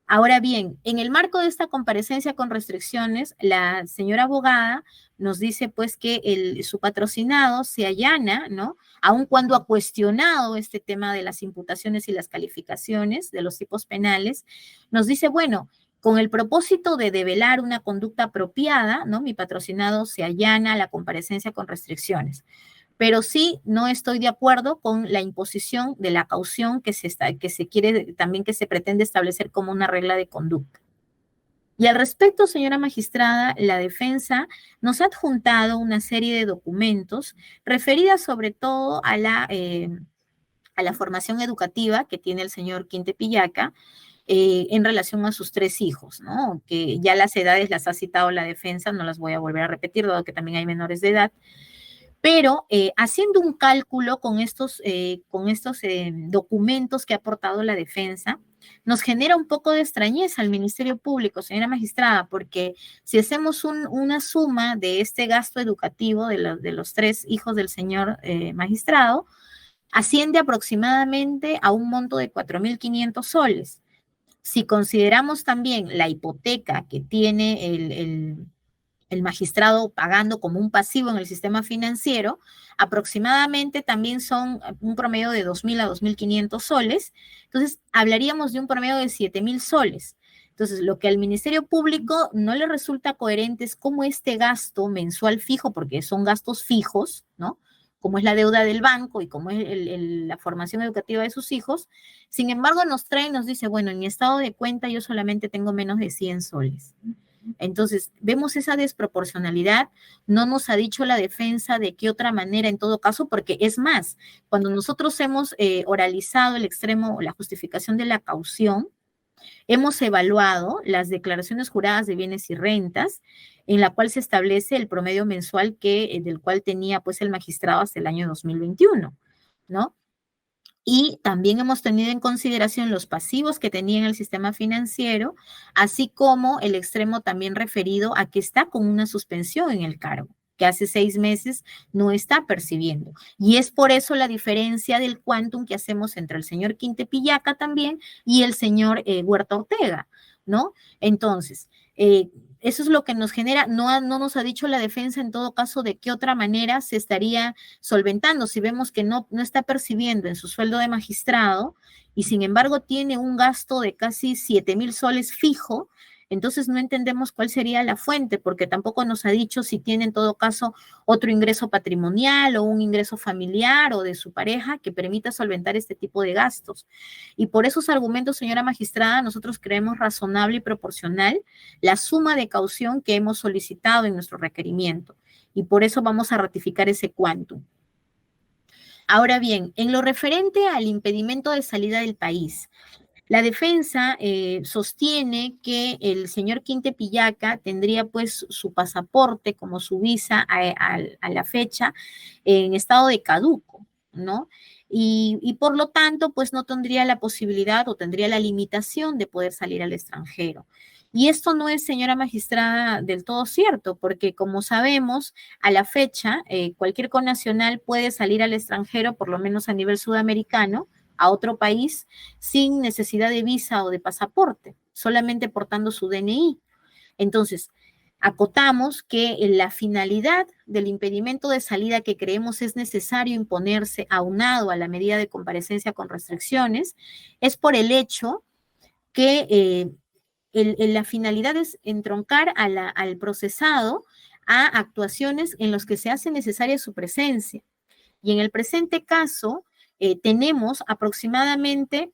Ahora bien, en el marco de esta comparecencia con restricciones, la señora abogada nos dice pues que su patrocinado se allana, ¿no? Aun cuando ha cuestionado este tema de las imputaciones y las calificaciones de los tipos penales, nos dice, bueno, con el propósito de develar una conducta apropiada, ¿no?, mi patrocinado se allana a la comparecencia con restricciones. Pero sí no estoy de acuerdo con la imposición de la caución que se pretende establecer como una regla de conducta. Y al respecto, señora magistrada, la defensa nos ha adjuntado una serie de documentos referidas sobre todo a la formación educativa que tiene el señor Quinte Pillaca, en relación a sus 3 hijos, ¿no? Que ya las edades las ha citado la defensa, no las voy a volver a repetir, dado que también hay menores de edad, pero haciendo un cálculo con estos documentos que ha aportado la defensa, nos genera un poco de extrañeza al Ministerio Público, señora magistrada, porque si hacemos una suma de este gasto educativo de los 3 hijos del señor magistrado, asciende aproximadamente a un monto de 4.500 soles. Si consideramos también la hipoteca que tiene el magistrado pagando como un pasivo en el sistema financiero, aproximadamente también son un promedio de 2.000 a 2.500 soles. Entonces, hablaríamos de un promedio de 7.000 soles. Entonces, lo que al Ministerio Público no le resulta coherente es cómo este gasto mensual fijo, porque son gastos fijos, ¿no?, como es la deuda del banco y como es la formación educativa de sus hijos, sin embargo nos trae y nos dice, bueno, en mi estado de cuenta yo solamente tengo menos de 100 soles. Entonces, vemos esa desproporcionalidad, no nos ha dicho la defensa de qué otra manera en todo caso, porque es más, cuando nosotros hemos oralizado el extremo, la justificación de la caución, hemos evaluado las declaraciones juradas de bienes y rentas, en la cual se establece el promedio mensual del cual tenía pues el magistrado hasta el año 2021, ¿no? Y también hemos tenido en consideración los pasivos que tenía en el sistema financiero, así como el extremo también referido a que está con una suspensión en el cargo, que hace 6 meses no está percibiendo. Y es por eso la diferencia del quantum que hacemos entre el señor Quintepillaca también y el señor Huerta Ortega, ¿no? Entonces, eso es lo que nos genera, no nos ha dicho la defensa en todo caso de qué otra manera se estaría solventando, si vemos que no está percibiendo en su sueldo de magistrado y sin embargo tiene un gasto de casi 7,000 soles fijo, entonces no entendemos cuál sería la fuente, porque tampoco nos ha dicho si tiene en todo caso otro ingreso patrimonial o un ingreso familiar o de su pareja que permita solventar este tipo de gastos. Y por esos argumentos, señora magistrada, nosotros creemos razonable y proporcional la suma de caución que hemos solicitado en nuestro requerimiento. Y por eso vamos a ratificar ese quantum. Ahora bien, en lo referente al impedimento de salida del país, la defensa sostiene que el señor Quintepillaca tendría pues su pasaporte como su visa a la fecha en estado de caduco, ¿no? Y por lo tanto pues no tendría la posibilidad o tendría la limitación de poder salir al extranjero. Y esto no es, señora magistrada, del todo cierto, porque como sabemos, a la fecha cualquier connacional puede salir al extranjero, por lo menos a nivel sudamericano, a otro país sin necesidad de visa o de pasaporte, solamente portando su DNI. Entonces, acotamos que la finalidad del impedimento de salida que creemos es necesario imponerse aunado a la medida de comparecencia con restricciones es por el hecho que la finalidad es entroncar al procesado a actuaciones en las que se hace necesaria su presencia. Y en el presente caso, tenemos aproximadamente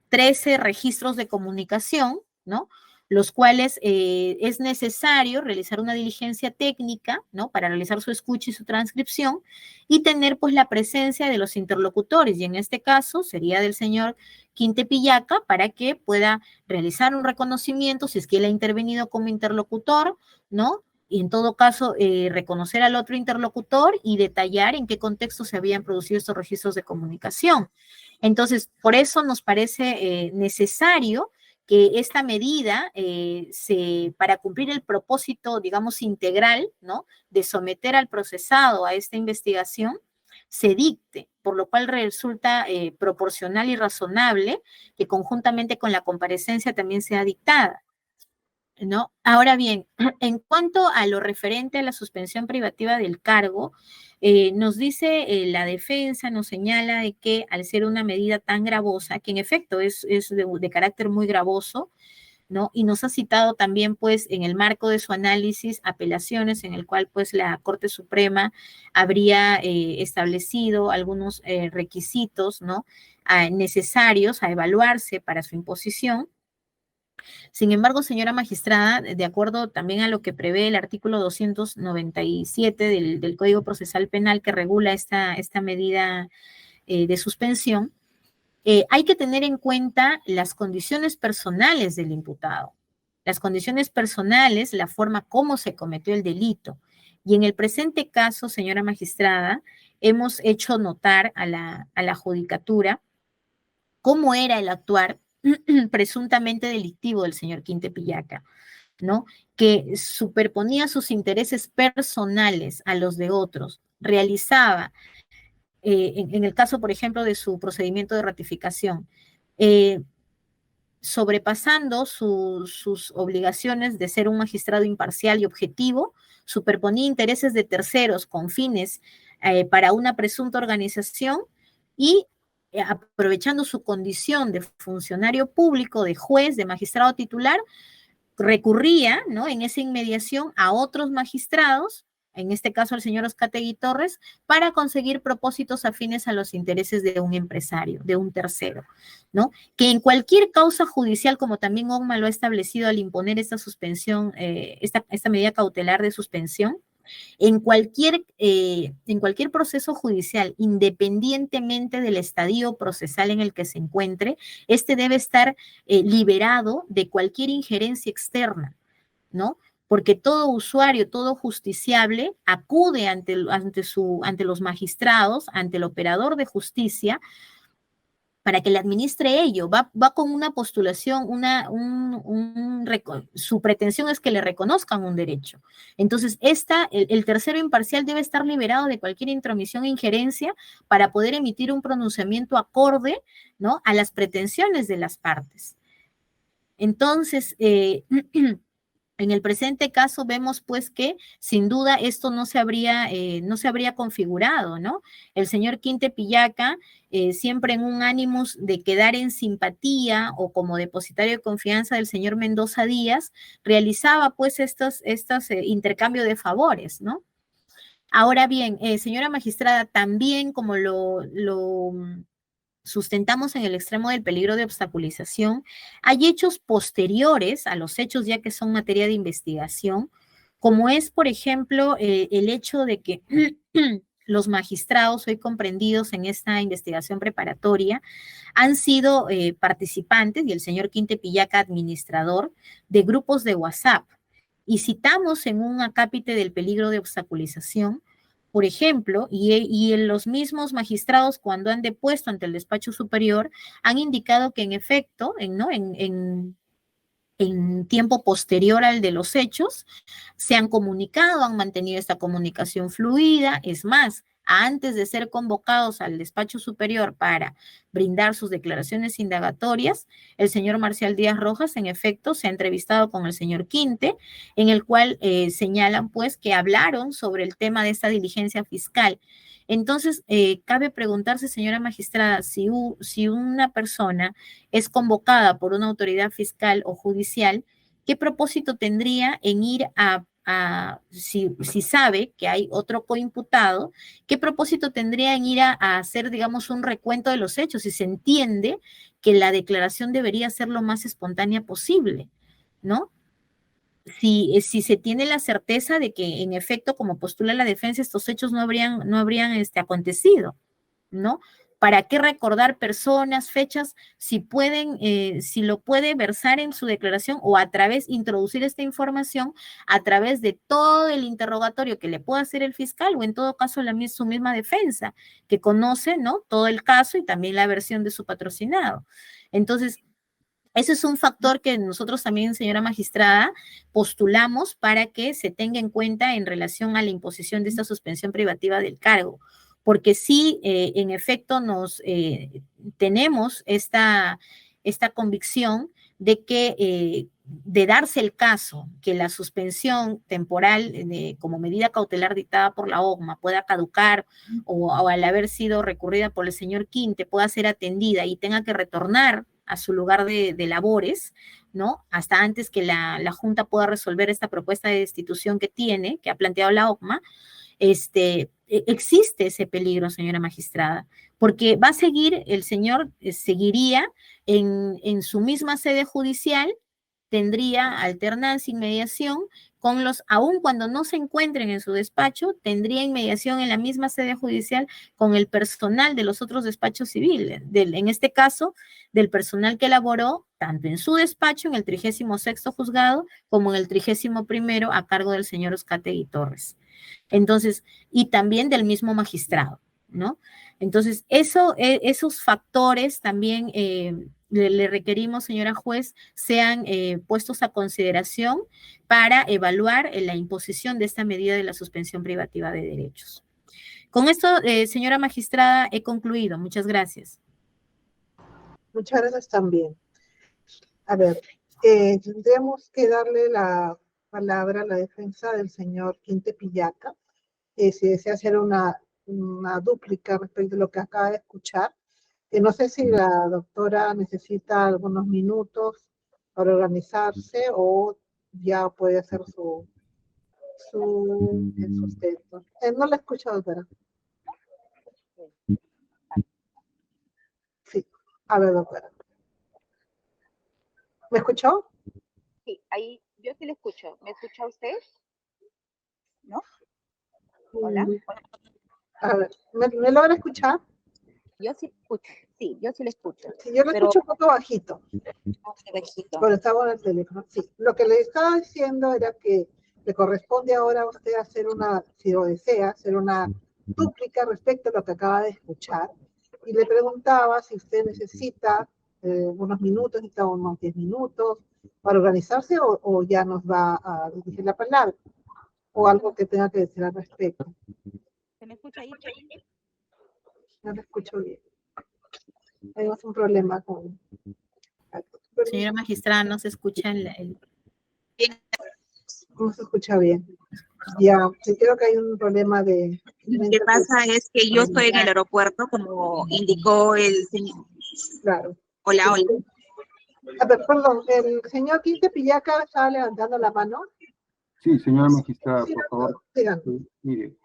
13 registros de comunicación, ¿no? Los cuales es necesario realizar una diligencia técnica, ¿no? Para realizar su escucha y su transcripción y tener pues la presencia de los interlocutores, y en este caso sería del señor Quintepillaca para que pueda realizar un reconocimiento si es que él ha intervenido como interlocutor, ¿no? Y en todo caso, reconocer al otro interlocutor y detallar en qué contexto se habían producido estos registros de comunicación. Entonces, por eso nos parece necesario que esta medida, para cumplir el propósito, digamos, integral, ¿no? De someter al procesado a esta investigación, se dicte, por lo cual resulta proporcional y razonable que conjuntamente con la comparecencia también sea dictada, ¿no? Ahora bien, en cuanto a lo referente a la suspensión privativa del cargo, nos dice la defensa, nos señala de que al ser una medida tan gravosa, que en efecto es de carácter muy gravoso, ¿no? Y nos ha citado también, pues, en el marco de su análisis, apelaciones en el cual, pues, la Corte Suprema habría establecido algunos requisitos, ¿no? Necesarios a evaluarse para su imposición. Sin embargo, señora magistrada, de acuerdo también a lo que prevé el artículo 297 del Código Procesal Penal que regula esta medida de suspensión, hay que tener en cuenta las condiciones personales del imputado. Las condiciones personales, la forma como se cometió el delito. Y en el presente caso, señora magistrada, hemos hecho notar a la judicatura cómo era el actuar presuntamente delictivo del señor Quintepillaca, ¿no? Que superponía sus intereses personales a los de otros, realizaba, en el caso, por ejemplo, de su procedimiento de ratificación, sobrepasando sus obligaciones de ser un magistrado imparcial y objetivo, superponía intereses de terceros con fines para una presunta organización y aprovechando su condición de funcionario público, de juez, de magistrado titular, recurría, ¿no? En esa inmediación a otros magistrados, en este caso al señor Oscategui Torres, para conseguir propósitos afines a los intereses de un empresario, de un tercero, ¿no? Que en cualquier causa judicial, como también ONMA lo ha establecido al imponer esta suspensión, esta medida cautelar de suspensión, en cualquier proceso judicial, independientemente del estadio procesal en el que se encuentre, este debe estar liberado de cualquier injerencia externa, ¿no? porque todo usuario, todo justiciable acude ante los magistrados, ante el operador de justicia, para que le administre ello. Va con una postulación, su pretensión es que le reconozcan un derecho. Entonces, el tercero imparcial debe estar liberado de cualquier intromisión e injerencia para poder emitir un pronunciamiento acorde, ¿no?, a las pretensiones de las partes. Entonces, en el presente caso vemos pues que sin duda esto no se habría configurado, ¿no? El señor Quinte Pillaca, siempre en un ánimos de quedar en simpatía o como depositario de confianza del señor Mendoza Díaz, realizaba pues estos intercambios de favores, ¿no? Ahora bien, señora magistrada, también como lo sustentamos en el extremo del peligro de obstaculización, hay hechos posteriores a los hechos ya que son materia de investigación, como es, por ejemplo, el hecho de que los magistrados hoy comprendidos en esta investigación preparatoria han sido participantes, y el señor Quinte Pillaca administrador, de grupos de WhatsApp. Y citamos en un acápite del peligro de obstaculización, por ejemplo, y en los mismos magistrados cuando han depuesto ante el despacho superior, han indicado que en efecto, en tiempo posterior al de los hechos, se han comunicado, han mantenido esta comunicación fluida, es más, antes de ser convocados al despacho superior para brindar sus declaraciones indagatorias, el señor Marcial Díaz Rojas, en efecto, se ha entrevistado con el señor Quinte, en el cual señalan, pues, que hablaron sobre el tema de esta diligencia fiscal. Entonces, cabe preguntarse, señora magistrada, si una persona es convocada por una autoridad fiscal o judicial, ¿qué propósito tendría en ir si sabe que hay otro coimputado, qué propósito tendría en ir a hacer, digamos, un recuento de los hechos, si se entiende que la declaración debería ser lo más espontánea posible, ¿no? Si se tiene la certeza de que, en efecto, como postula la defensa, estos hechos no habrían acontecido, ¿no? ¿Para qué recordar personas, fechas, si lo puede versar en su declaración o introducir esta información a través de todo el interrogatorio que le pueda hacer el fiscal o en todo caso su misma defensa, que conoce, ¿no?, todo el caso y también la versión de su patrocinado? Entonces, ese es un factor que nosotros también, señora magistrada, postulamos para que se tenga en cuenta en relación a la imposición de esta suspensión privativa del cargo, porque sí, en efecto, tenemos esta convicción de que, de darse el caso que la suspensión temporal como medida cautelar dictada por la OCMA pueda caducar o al haber sido recurrida por el señor Quinte pueda ser atendida y tenga que retornar a su lugar de labores, ¿no?, hasta antes que la Junta pueda resolver esta propuesta de destitución que ha planteado la OCMA, existe ese peligro, señora magistrada, porque va a seguir, el señor seguiría en su misma sede judicial, tendría alternancia, inmediación, aun cuando no se encuentren en su despacho, tendría inmediación en la misma sede judicial con el personal de los otros despachos civiles, en este caso, del personal que elaboró tanto en su despacho, en el 36º juzgado, como en el 31º a cargo del señor Uzcategui Torres. Entonces, y también del mismo magistrado, ¿no? Entonces, esos factores también le requerimos, señora juez, sean puestos a consideración para evaluar la imposición de esta medida de la suspensión privativa de derechos. Con esto, señora magistrada, he concluido. Muchas gracias. Muchas gracias también. A ver, tendremos que darle la palabra a la defensa del señor Quinte Pillaca, si desea hacer una dúplica respecto a lo que acaba de escuchar. No sé si la doctora necesita algunos minutos para organizarse o ya puede hacer su sustento. No la escucho, doctora. Sí, a ver, doctora. ¿Me escuchó? Sí, ahí yo sí le escucho. ¿Me escucha usted? ¿No? Hola. A ver, ¿me logra escuchar? Yo sí escucho, sí, yo sí le escucho. Sí, yo lo pero- escucho un poco bajito, Bajito. pero estaba en el teléfono. Sí, lo que le estaba diciendo era que le corresponde ahora a usted hacer una, si lo desea, hacer una dúplica respecto a lo que acaba de escuchar. Y le preguntaba si usted necesita unos minutos, necesita unos 10 minutos para organizarse o ya nos va a dirigir la palabra o algo que tenga que decir al respecto. ¿Se me escucha ahí? No lo escucho bien. Tenemos un problema con... Señora magistrada, no se escucha No se escucha bien. Ya, sí creo que hay un problema de... Lo que pasa es que yo estoy en el aeropuerto, como indicó el señor. Claro. Hola, hola. A ver, perdón, el señor Quinte Pillaca estaba levantando la mano. Sí, señora magistrada, Sí, por favor. dígame. Mire,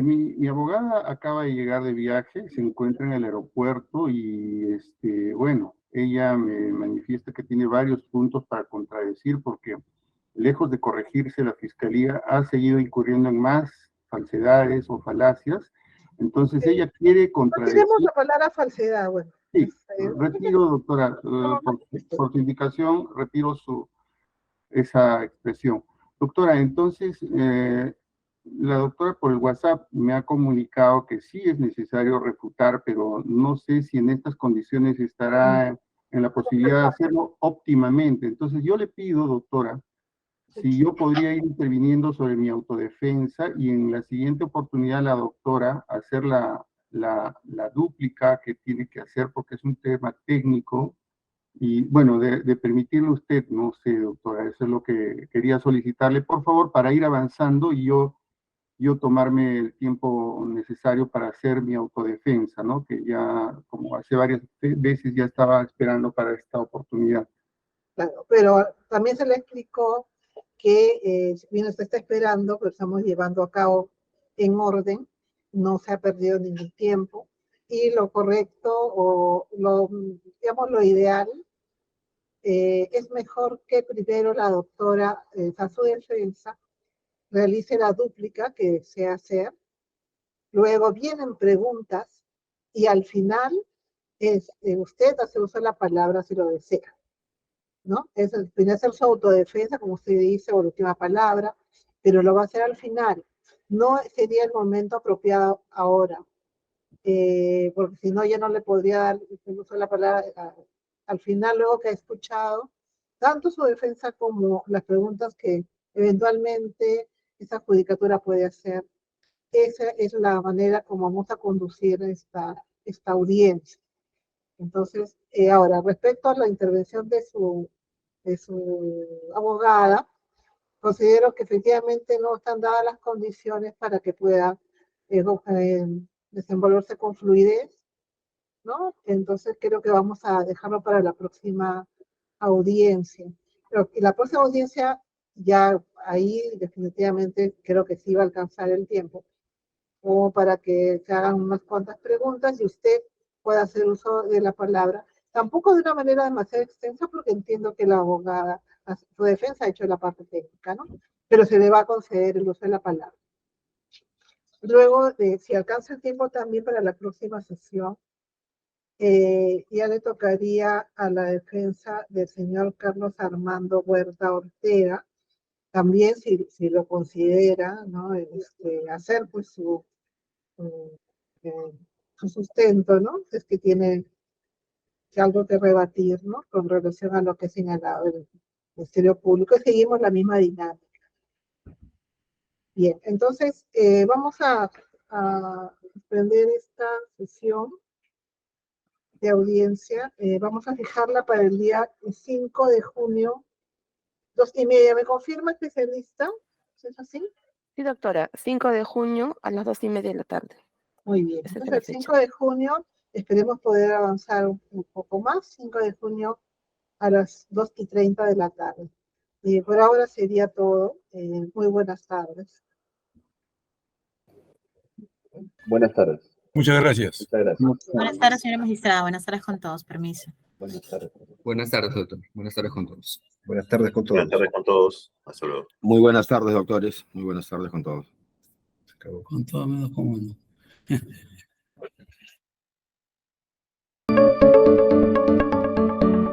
mi abogada acaba de llegar de viaje, se encuentra en el aeropuerto y, bueno, ella me manifiesta que tiene varios puntos para contradecir porque, lejos de corregirse, la Fiscalía ha seguido incurriendo en más falsedades o falacias. Entonces, ella quiere No contradecir. tenemos la palabra falsedad, bueno. Sí, retiro, doctora, por su indicación, retiro esa expresión. Doctora, entonces, la doctora por el WhatsApp me ha comunicado que sí es necesario refutar, pero no sé si en estas condiciones estará en la posibilidad de hacerlo óptimamente. Entonces, yo le pido, doctora, si yo podría ir interviniendo sobre mi autodefensa y en la siguiente oportunidad la doctora hacer la dúplica que tiene que hacer porque es un tema técnico y bueno, de permitirle a usted, no sé, doctora, eso es lo que quería solicitarle, por favor, para ir avanzando y yo tomarme el tiempo necesario para hacer mi autodefensa, ¿no? Que ya, como hace varias veces, ya estaba esperando para esta oportunidad. Claro, pero también se le explicó que si bien usted está esperando, pero estamos llevando a cabo en orden, no se ha perdido ningún tiempo, y lo correcto o digamos lo ideal es mejor que primero la doctora a su defensa realice la dúplica que desea hacer, luego vienen preguntas y al final usted hace uso de la palabra si lo desea, ¿no? Tiene que hacer su autodefensa, como usted dice, o la última palabra, pero lo va a hacer al final. No sería el momento apropiado ahora, porque si no ya no le podría dar el uso de la palabra al final, luego que ha escuchado tanto su defensa como las preguntas que eventualmente esa judicatura puede hacer. Esa es la manera como vamos a conducir esta audiencia. Entonces, ahora, respecto a la intervención de su abogada, considero que efectivamente no están dadas las condiciones para que pueda desenvolverse con fluidez, ¿no? Entonces creo que vamos a dejarlo para la próxima audiencia. Pero la próxima audiencia, ya ahí definitivamente creo que sí va a alcanzar el tiempo, o para que se hagan unas cuantas preguntas y usted pueda hacer uso de la palabra. Tampoco de una manera demasiado extensa, porque entiendo que la abogada, su defensa ha hecho la parte técnica, ¿no? Pero se le va a conceder el uso de la palabra. Luego, si alcanza el tiempo también para la próxima sesión, ya le tocaría a la defensa del señor Carlos Armando Huerta Ortega, también si lo considera, ¿no? Hacer pues su sustento, ¿no? Es que tiene algo que rebatir, ¿no? Con relación a lo que ha señalado el Ministerio Público, y seguimos la misma dinámica. Bien, entonces vamos a suspender esta sesión de audiencia. Vamos a fijarla para el día 5 de junio, 2:30. ¿Me confirma, especialista? ¿Es así? Sí, doctora, 5 de junio a las 2:30 de la tarde. Muy bien. Esa es Entonces, la el 5 de junio, esperemos poder avanzar un poco más. 5 de junio a las 2:30 de la tarde. Y por ahora sería todo. Muy buenas tardes. Buenas tardes. Muchas gracias. Muchas gracias. Buenas tardes, señora magistrada. Buenas tardes con todos. Permiso. Buenas tardes. Buenas tardes, doctor. Buenas tardes con todos. Buenas tardes con todos. Buenas tardes con todos. Hasta luego. Muy buenas tardes, doctores. Muy buenas tardes con todos. Con todo menos con uno.